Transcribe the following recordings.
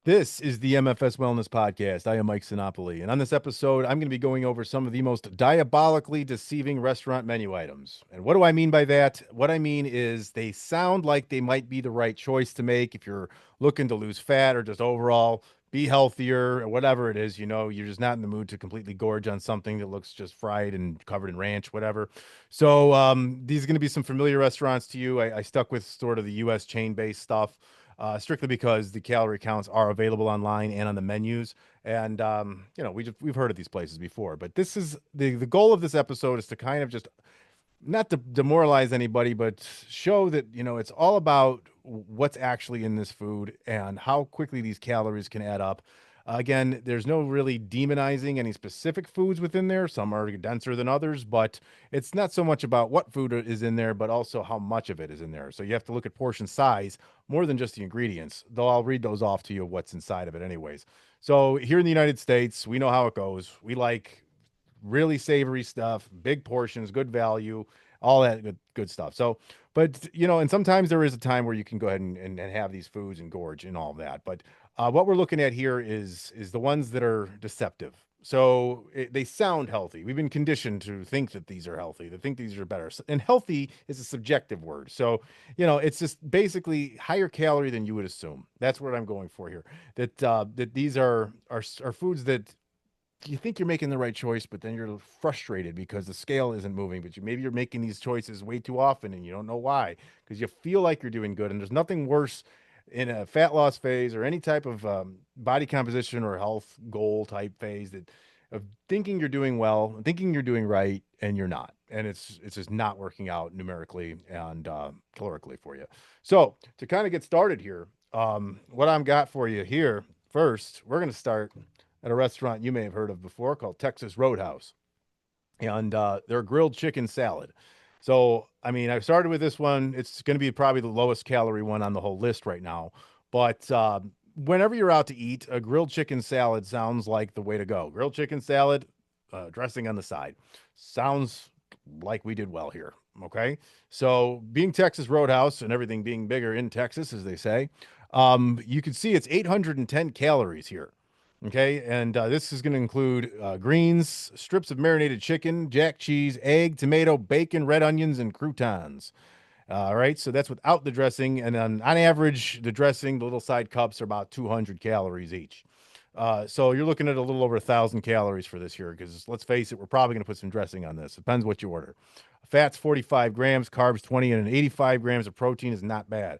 This is the MFS Wellness Podcast. I am Mike Sinopoli, and on this episode, I'm going to be going over some of the most diabolically deceiving restaurant menu items. And what do I mean by that? What I mean is they sound like they might be the right choice to make if you're looking to lose fat or just overall be healthier or whatever it is. You're just not in the mood to completely gorge on something that looks just fried and covered in ranch, whatever. So these are going to be some familiar restaurants to you. I stuck with sort of the U.S. chain-based stuff strictly because the calorie counts are available online and on the menus. And we've heard of these places before, but this is the goal of this episode is to kind of just not to demoralize anybody, but show that it's all about what's actually in this food and how quickly these calories can add up. Again, there's no really demonizing any specific foods within there. Some are denser than others, but it's not so much about what food is in there, but also how much of it is in there. So you have to look at portion size more than just the ingredients, though I'll read those off to you, what's inside of it anyways. So here in the United States, we know how it goes. We like really savory stuff, big portions, good value, all that good stuff. So, but and sometimes there is a time where you can go ahead and have these foods and gorge and all of that. But what we're looking at here is the ones that are deceptive. So they sound healthy. We've been conditioned to think that these are healthy, to think these are better. And healthy is a subjective word. So, it's just basically higher calorie than you would assume. That's what I'm going for here. That these are foods that you think you're making the right choice, but then you're frustrated because the scale isn't moving. But maybe you're making these choices way too often, and you don't know why because you feel like you're doing good. And there's nothing worse in a fat loss phase or any type of body composition or health goal type phase that of thinking you're doing well, thinking you're doing right, and you're not. And it's just not working out numerically and calorically for you. So to kind of get started here, what I've got for you here first, we're going to start at a restaurant you may have heard of before called Texas Roadhouse. And their grilled chicken salad. So, I mean, I started with this one. It's going to be probably the lowest calorie one on the whole list right now. But whenever you're out to eat, a grilled chicken salad sounds like the way to go. Grilled chicken salad, dressing on the side. Sounds like we did well here. Okay. So, being Texas Roadhouse and everything being bigger in Texas, as they say, you can see it's 810 calories here. Okay, and this is going to include greens, strips of marinated chicken, jack cheese, egg, tomato, bacon, red onions, and croutons. All right, so that's without the dressing, and on average, the dressing, the little side cups are about 200 calories each. So you're looking at a little over 1,000 calories for this here, because let's face it, we're probably going to put some dressing on this. Depends what you order. Fat's 45 grams, carbs 20, and 85 grams of protein is not bad.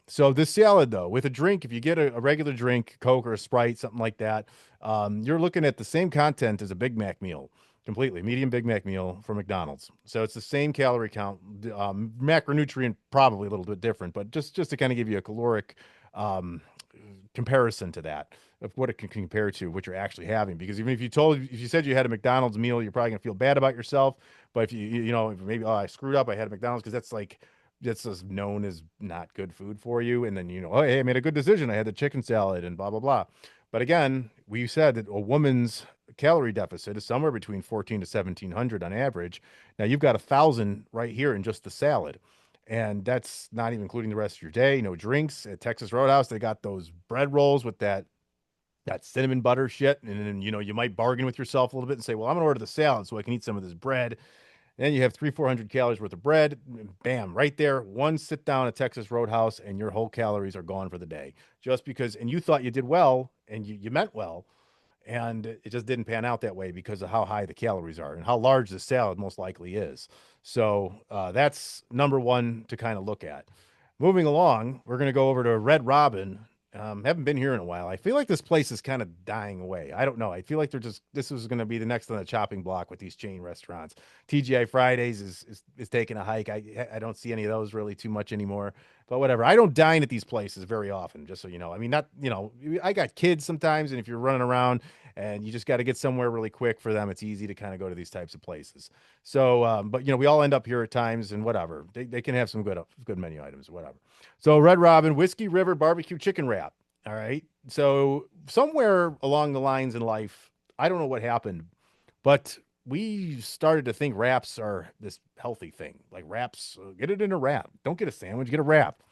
So this salad though, with a drink, if you get a regular drink, Coke or a Sprite, something like that, you're looking at the same content as a Big Mac meal, completely medium Big Mac meal from McDonald's. So it's the same calorie count, macronutrient probably a little bit different, but just to kind of give you a caloric um, comparison to that of what it can compare to what you're actually having. Because even if you said you had a McDonald's meal, you're probably gonna feel bad about yourself. But if if maybe, oh, I screwed up, I had a McDonald's, because that's just known as not good food for you. And then, oh, hey, I made a good decision. I had the chicken salad and blah, blah, blah. But again, we said that a woman's calorie deficit is somewhere between 14 to 1700 on average. Now you've got 1,000 right here in just the salad. And that's not even including the rest of your day. No drinks. At Texas Roadhouse, they got those bread rolls with that cinnamon butter shit. And then, you might bargain with yourself a little bit and say, well, I'm going to order the salad so I can eat some of this bread. Then you have 400 calories worth of bread. Bam, right there. One sit down at Texas Roadhouse, and your whole calories are gone for the day. Just because, and you thought you did well and you meant well, and it just didn't pan out that way because of how high the calories are and how large the salad most likely is. So that's number one to kind of look at. Moving along, we're going to go over to Red Robin. Haven't been here in a while. I feel like this place is kind of dying away. I don't know. I feel like this is going to be the next on the chopping block with these chain restaurants. TGI Fridays is taking a hike. I don't see any of those really too much anymore. But whatever. I don't dine at these places very often, just so you know. I mean, not, I got kids sometimes, and if you're running around and you just got to get somewhere really quick for them, it's easy to kind of go to these types of places. So, but we all end up here at times, and whatever. They can have some good menu items, whatever. So Red Robin Whiskey River barbecue chicken wrap. All right. So somewhere along the lines in life, I don't know what happened, but we started to think wraps are this healthy thing. Like wraps, get it in a wrap. Don't get a sandwich, get a wrap.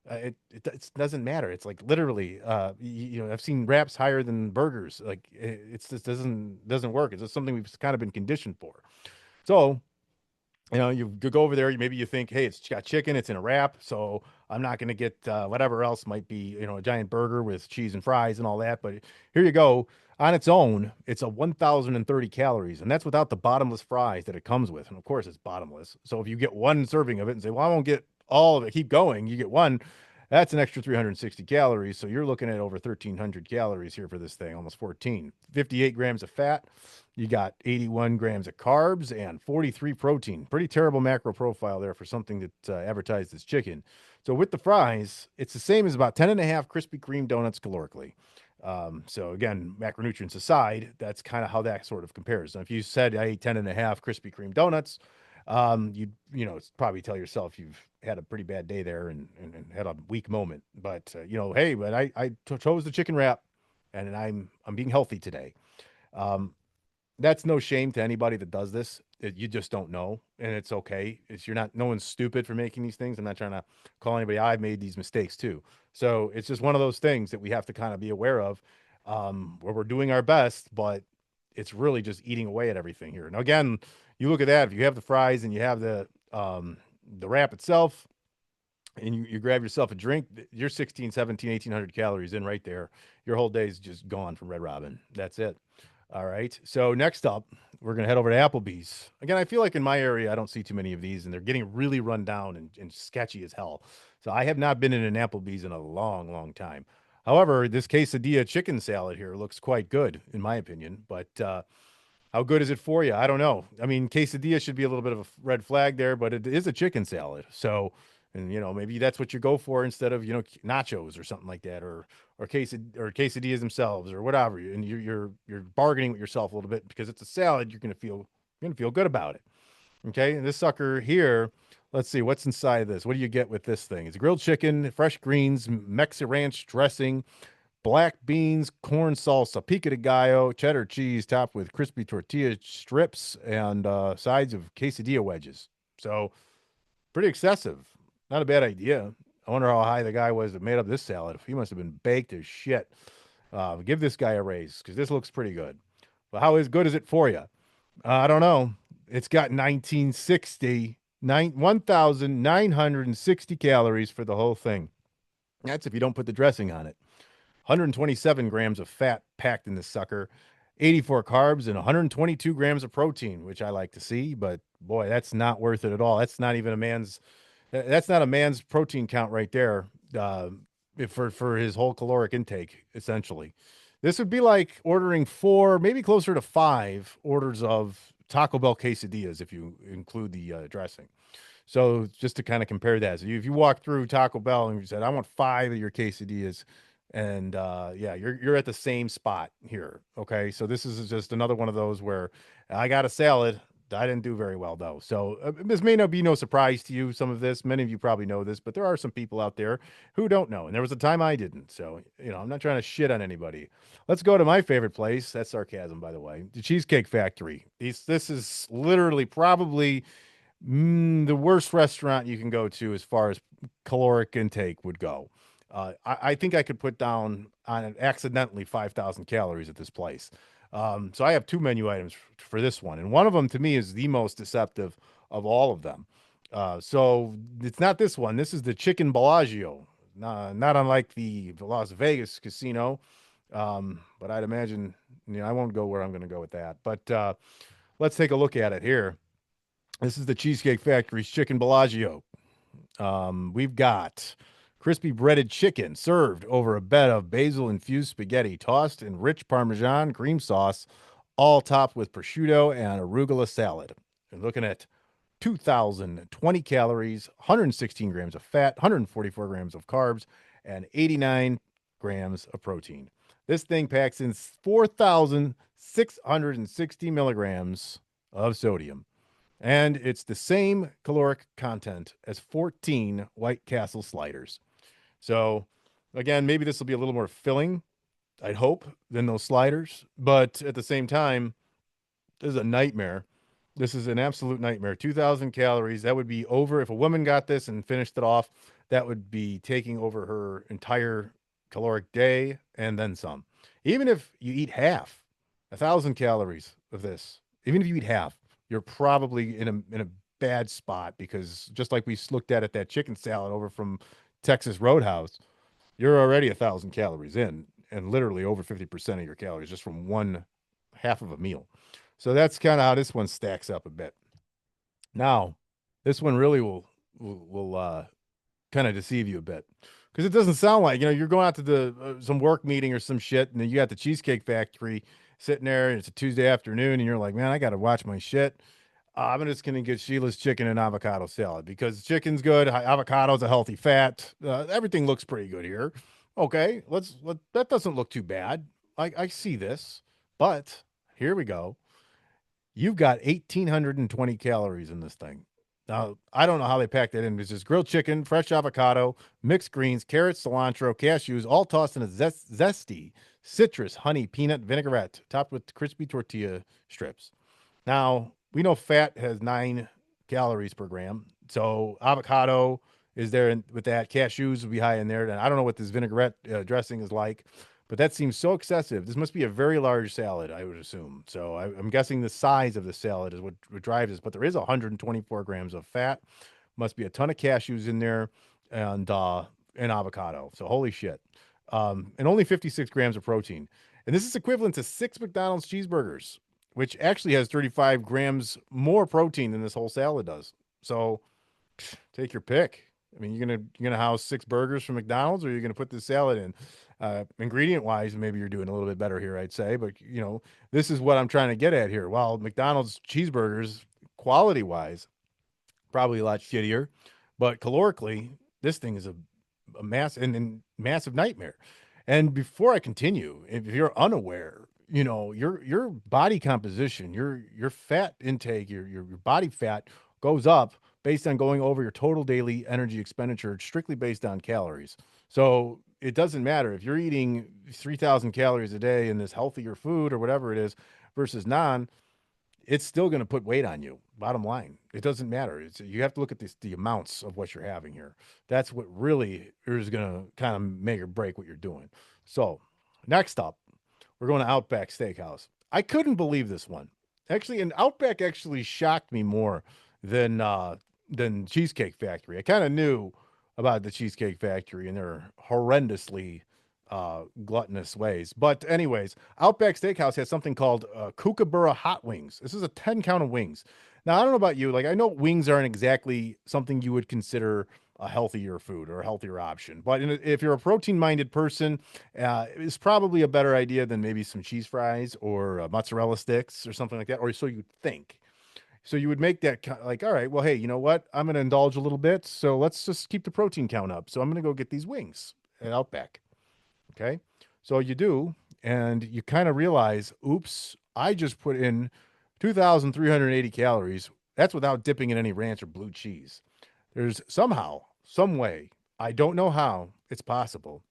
It doesn't matter. It's like literally, I've seen wraps higher than burgers. Like it's just doesn't work. It's just something we've kind of been conditioned for. So you go over there, maybe you think, hey, it's got chicken, it's in a wrap, so I'm not going to get whatever else might be, a giant burger with cheese and fries and all that. But here you go. On its own, it's a 1,030 calories, and that's without the bottomless fries that it comes with. And of course, it's bottomless. So if you get one serving of it and say, well, I won't get all of it, keep going, you get one, that's an extra 360 calories. So you're looking at over 1,300 calories here for this thing, almost 14. 58 grams of fat. You got 81 grams of carbs and 43 protein. Pretty terrible macro profile there for something that advertised as chicken. So with the fries, it's the same as about 10 and a half Krispy Kreme donuts calorically. So again, macronutrients aside, that's kind of how that sort of compares. Now, if you said I ate 10 and a half Krispy Kreme donuts, you probably tell yourself you've had a pretty bad day there and had a weak moment. But hey, but I chose the chicken wrap, and I'm being healthy today. Um, that's no shame to anybody that does this. You just don't know, and it's okay. You're not. No one's stupid for making these things. I'm not trying to call anybody. I've made these mistakes too. So it's just one of those things that we have to kind of be aware of, where we're doing our best, but it's really just eating away at everything here. Now, again, you look at that. If you have the fries and you have the wrap itself, and you grab yourself a drink, you're 16, 17, 1,800 calories in right there. Your whole day is just gone from Red Robin. That's it. All right. So next up, we're going to head over to Applebee's. Again, I feel like in my area, I don't see too many of these, and they're getting really run down and sketchy as hell. So I have not been in an Applebee's in a long, long time. However, this quesadilla chicken salad here looks quite good, in my opinion. But how good is it for you? I don't know. I mean, quesadilla should be a little bit of a red flag there, but it is a chicken salad. So, and maybe that's what you go for instead of, nachos or something like that, or quesadillas themselves or whatever. And you're bargaining with yourself a little bit because it's a salad. You're gonna feel good about it. Okay. And this sucker here, let's see what's inside of this. What do you get with this thing? It's grilled chicken, fresh greens, Mexican ranch dressing, black beans, corn salsa, pico de gallo, cheddar cheese topped with crispy tortilla strips and sides of quesadilla wedges. So pretty excessive. Not a bad idea. I wonder how high the guy was that made up this salad. He must have been baked as shit. Give this guy a raise because this looks pretty good. But how good is it for you? I don't know. It's got 1,960 calories for the whole thing. That's if you don't put the dressing on it. 127 grams of fat packed in this sucker, 84 carbs, and 122 grams of protein, which I like to see. But boy, that's not worth it at all. That's not a man's protein count right there, for his whole caloric intake, essentially. This would be like ordering four, maybe closer to five orders of Taco Bell quesadillas if you include the dressing. So just to kind of compare that, so if you walk through Taco Bell and you said, "I want five of your quesadillas," and yeah, you're at the same spot here. Okay, so this is just another one of those where I got a salad. I didn't do very well though. So this may not be no surprise to you. Some of this, many of you probably know this, but there are some people out there who don't know, and there was a time I didn't. So I'm not trying to shit on anybody. Let's go to my favorite place. That's sarcasm, by the way. The Cheesecake Factory. This is literally probably the worst restaurant you can go to as far as caloric intake would go. I think I could put down on it accidentally 5,000 calories at this place. So I have two menu items for this one, and one of them to me is the most deceptive of all of them. So it's not this one. This is the chicken Bellagio, not unlike the Las Vegas casino. But I'd imagine, I won't go where I'm going to go with that. But let's take a look at it here. This is the Cheesecake Factory's Chicken Bellagio. We've got crispy breaded chicken served over a bed of basil infused spaghetti, tossed in rich Parmesan cream sauce, all topped with prosciutto and arugula salad. You're looking at 2,020 calories, 116 grams of fat, 144 grams of carbs, and 89 grams of protein. This thing packs in 4,660 milligrams of sodium. And it's the same caloric content as 14 White Castle sliders. So, again, maybe this will be a little more filling, I'd hope, than those sliders. But at the same time, this is a nightmare. This is an absolute nightmare. 2,000 calories. That would be over if a woman got this and finished it off. that would be taking over her entire caloric day and then some. Even if you eat half, 1,000 calories of this, even if you eat half, you're probably in a bad spot because just like we looked at that chicken salad over from Texas Roadhouse, you're already 1,000 calories in, and literally over 50% of your calories just from one half of a meal. So that's kind of how this one stacks up a bit. Now, this one really will kind of deceive you a bit because it doesn't sound like you're going out to the some work meeting or some shit, and then you got the Cheesecake Factory sitting there, and it's a Tuesday afternoon, and you're like, man, I got to watch my shit. I'm just gonna get Sheila's chicken and avocado salad because chicken's good, avocado's a healthy fat. Everything looks pretty good here. Okay, that doesn't look too bad. I see this, but here we go. You've got 1,820 calories in this thing. Now, I don't know how they pack that in. It's just grilled chicken, fresh avocado, mixed greens, carrots, cilantro, cashews, all tossed in a zesty citrus, honey, peanut vinaigrette, topped with crispy tortilla strips. Now, we know fat has 9 calories per gram. So avocado is there with that. Cashews will be high in there. And I don't know what this vinaigrette dressing is like, but that seems so excessive. This must be a very large salad, I would assume. So I'm guessing the size of the salad is what drives this. But there is 124 grams of fat. Must be a ton of cashews in there and avocado. So holy shit. And only 56 grams of protein. And this is equivalent to 6 McDonald's cheeseburgers, which actually has 35 grams more protein than this whole salad does. So take your pick. I mean, you're gonna house 6 burgers from McDonald's, or you're gonna put this salad in. Ingredient wise, maybe you're doing a little bit better here, I'd say. But this is what I'm trying to get at here. While McDonald's cheeseburgers, quality wise, probably a lot shittier, but calorically, this thing is a massive nightmare. And before I continue, if you're unaware, your body composition, your fat intake, your body fat goes up based on going over your total daily energy expenditure, strictly based on calories. So it doesn't matter if you're eating 3,000 calories a day in this healthier food or whatever it is versus non, it's still going to put weight on you. Bottom line, it doesn't matter. You have to look at the amounts of what you're having here. That's what really is going to kind of make or break what you're doing. So next up, we're going to Outback Steakhouse. I couldn't believe this one. Actually, and Outback actually shocked me more than Cheesecake Factory. I kind of knew about the Cheesecake Factory and their horrendously gluttonous ways. But anyways, Outback Steakhouse has something called Kookaburra Hot Wings. This is a 10 count of wings. Now, I don't know about you. Like, I know wings aren't exactly something you would consider a healthier food or a healthier option. But if you're a protein minded person, it's probably a better idea than maybe some cheese fries or mozzarella sticks or something like that. Or so you'd think. So you would make that like, all right, well, hey, you know what? I'm going to indulge a little bit. So let's just keep the protein count up. So I'm going to go get these wings at Outback. Okay. So you do, and you kind of realize, oops, I just put in 2,380 calories. That's without dipping in any ranch or blue cheese. There's somehow, some way, I don't know how it's possible,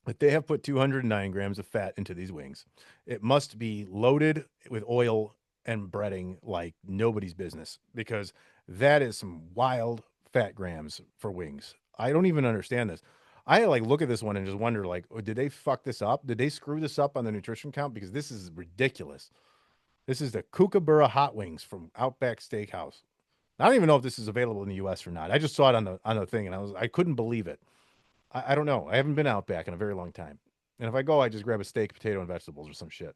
but they have put 209 grams of fat into these wings. It must be loaded with oil and breading like nobody's business because that is some wild fat grams for wings. I don't even understand this. I like look at this one and just wonder like, oh, did they fuck this up? Did they screw this up on the nutrition count? Because this is ridiculous. This is the Kookaburra hot wings from Outback Steakhouse. I don't even know if this is available in the US or not. I just saw it on the thing and I couldn't believe it. I don't know. I haven't been Outback in a very long time. And if I go, I just grab a steak, potato, and vegetables or some shit,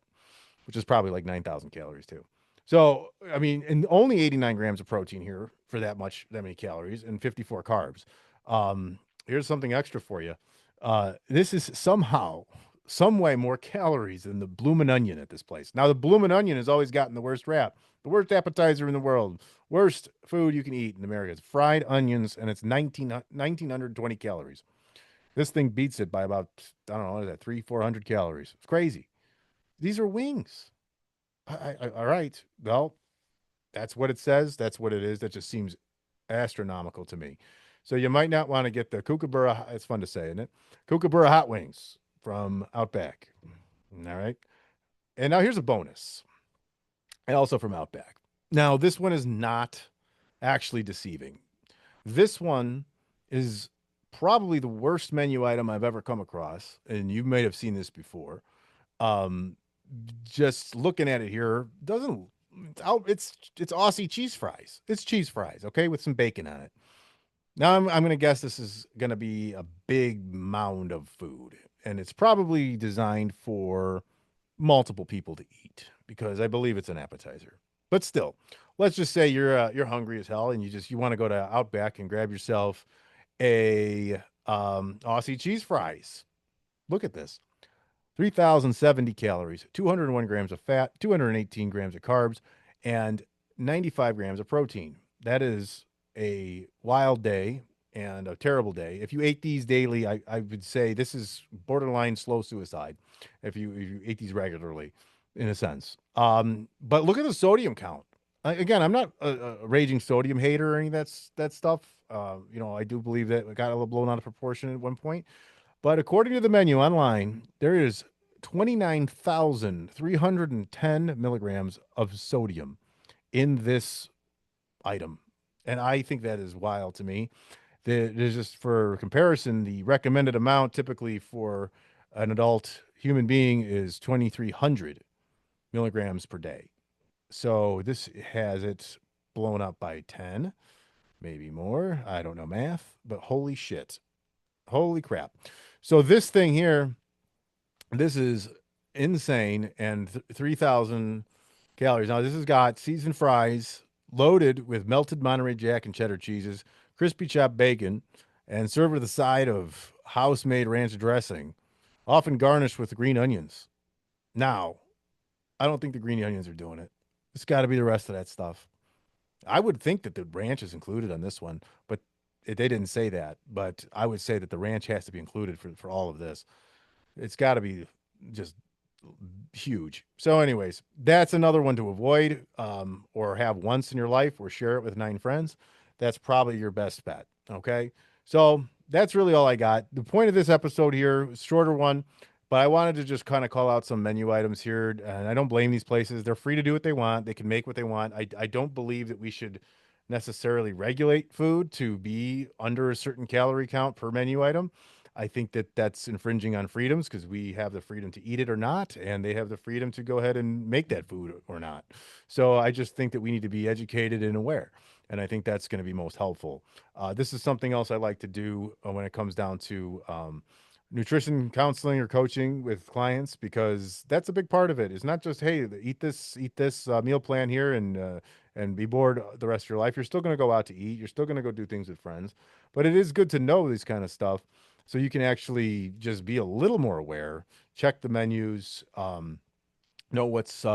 which is probably like 9,000 calories too. So, I mean, and only 89 grams of protein here for that many calories and 54 carbs. Here's something extra for you. This is somehow, some way more calories than the bloomin' onion at this place. Now, the bloomin' onion has always gotten the worst rap, the worst appetizer in the world, worst food you can eat in America. It's fried onions, and it's 1,920 calories. This thing beats it by about, I don't know, what is that, 400 calories. It's crazy. These are wings. All right. Well, that's what it says. That's what it is. That just seems astronomical to me. So you might not want to get the Kookaburra. It's fun to say, isn't it? Kookaburra hot wings from Outback. All right. And now here's a bonus. And also from Outback. Now, this one is not actually deceiving. This one is probably the worst menu item I've ever come across, and you may have seen this before. Um, just looking at it here, doesn't it's Aussie cheese fries. It's cheese fries, okay, with some bacon on it. Now I'm gonna guess this is gonna be a big mound of food, and it's probably designed for multiple people to eat because I believe it's an appetizer. But still, let's just say you're hungry as hell and you want to go to Outback and grab yourself a Aussie cheese fries. Look at this. 3,070 calories, 201 grams of fat, 218 grams of carbs, and 95 grams of protein. That is a wild day and a terrible day. If you ate these daily, I would say this is borderline slow suicide if you ate these regularly, in a sense. But look at the sodium count. Again, I'm not a raging sodium hater or any of that stuff. I do believe that it got a little blown out of proportion at one point. But according to the menu online, there is 29,310 milligrams of sodium in this item. And I think that is wild to me. There's just for comparison, the recommended amount typically for an adult human being is 2,300 milligrams per day. So this has it blown up by 10, maybe more. I don't know math, but holy shit. Holy crap. So this thing here, this is insane and 3,000 calories. Now, this has got seasoned fries loaded with melted Monterey Jack and cheddar cheeses, crispy chopped bacon, and served with a side of house made ranch dressing, often garnished with green onions. Now, I don't think the green onions are doing it. It's got to be the rest of that stuff. I would think that the ranch is included on this one, but they didn't say that. But I would say that the ranch has to be included for all of this. It's got to be just huge. So, anyways, that's another one to avoid, or have once in your life, or share it with 9 friends. That's probably your best bet. Okay. So that's really all I got. The point of this episode here is shorter one, but I wanted to just kind of call out some menu items here. And I don't blame these places. They're free to do what they want. They can make what they want. I don't believe that we should necessarily regulate food to be under a certain calorie count per menu item. I think that that's infringing on freedoms because we have the freedom to eat it or not, and they have the freedom to go ahead and make that food or not. So I just think that we need to be educated and aware. And I think that's going to be most helpful. This is something else I like to do when it comes down to nutrition counseling or coaching with clients, because that's a big part of it. It's not just, hey, eat this meal plan here and be bored the rest of your life. You're still going to go out to eat. You're still going to go do things with friends, but it is good to know these kind of stuff so you can actually just be a little more aware, check the menus, know what's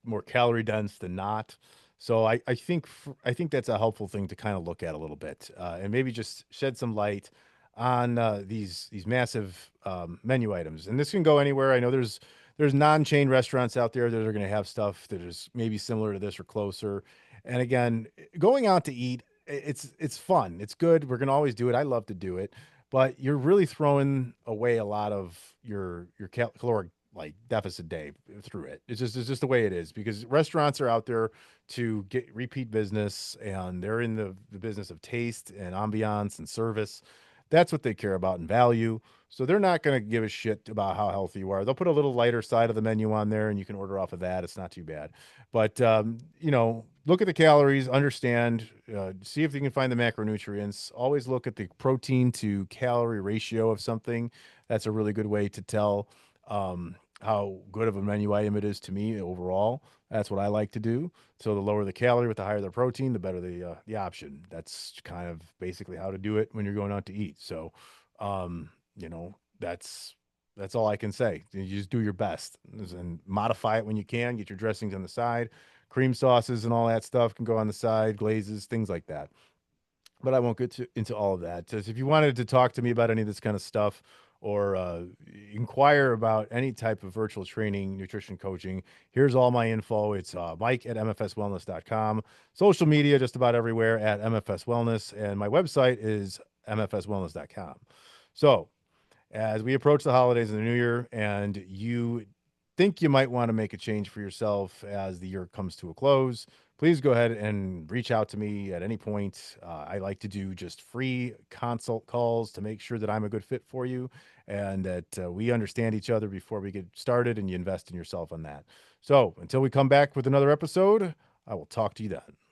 more calorie dense than not. So I think that's a helpful thing to kind of look at a little bit, and maybe just shed some light on these massive menu items. And this can go anywhere. I know there's non-chain restaurants out there that are going to have stuff that is maybe similar to this or closer. And again, going out to eat, it's fun. It's good. We're going to always do it. I love to do it, but you're really throwing away a lot of your caloric like deficit day through it. It's just the way it is, because restaurants are out there to get repeat business, and they're in the business of taste and ambiance and service. That's what they care about and value. So they're not going to give a shit about how healthy you are. They'll put a little lighter side of the menu on there and you can order off of that. It's not too bad. But, look at the calories, understand, see if you can find the macronutrients. Always look at the protein to calorie ratio of something. That's a really good way to tell how good of a menu item it is to me overall. That's what I like to do. So the lower the calorie with the higher the protein, the better the option. That's kind of basically how to do it when you're going out to eat. So, that's all I can say. You just do your best and modify it when you can. Get your dressings on the side, cream sauces and all that stuff can go on the side, glazes, things like that. But I won't get into all of that. Just if you wanted to talk to me about any of this kind of stuff, or inquire about any type of virtual training, nutrition coaching, here's all my info. It's Mike at mfswellness.com. Social media, just about everywhere at MFS Wellness. And my website is mfswellness.com. So as we approach the holidays and the new year, and you think you might want to make a change for yourself as the year comes to a close, please go ahead and reach out to me at any point. I like to do just free consult calls to make sure that I'm a good fit for you and that we understand each other before we get started and you invest in yourself on that. So until we come back with another episode, I will talk to you then.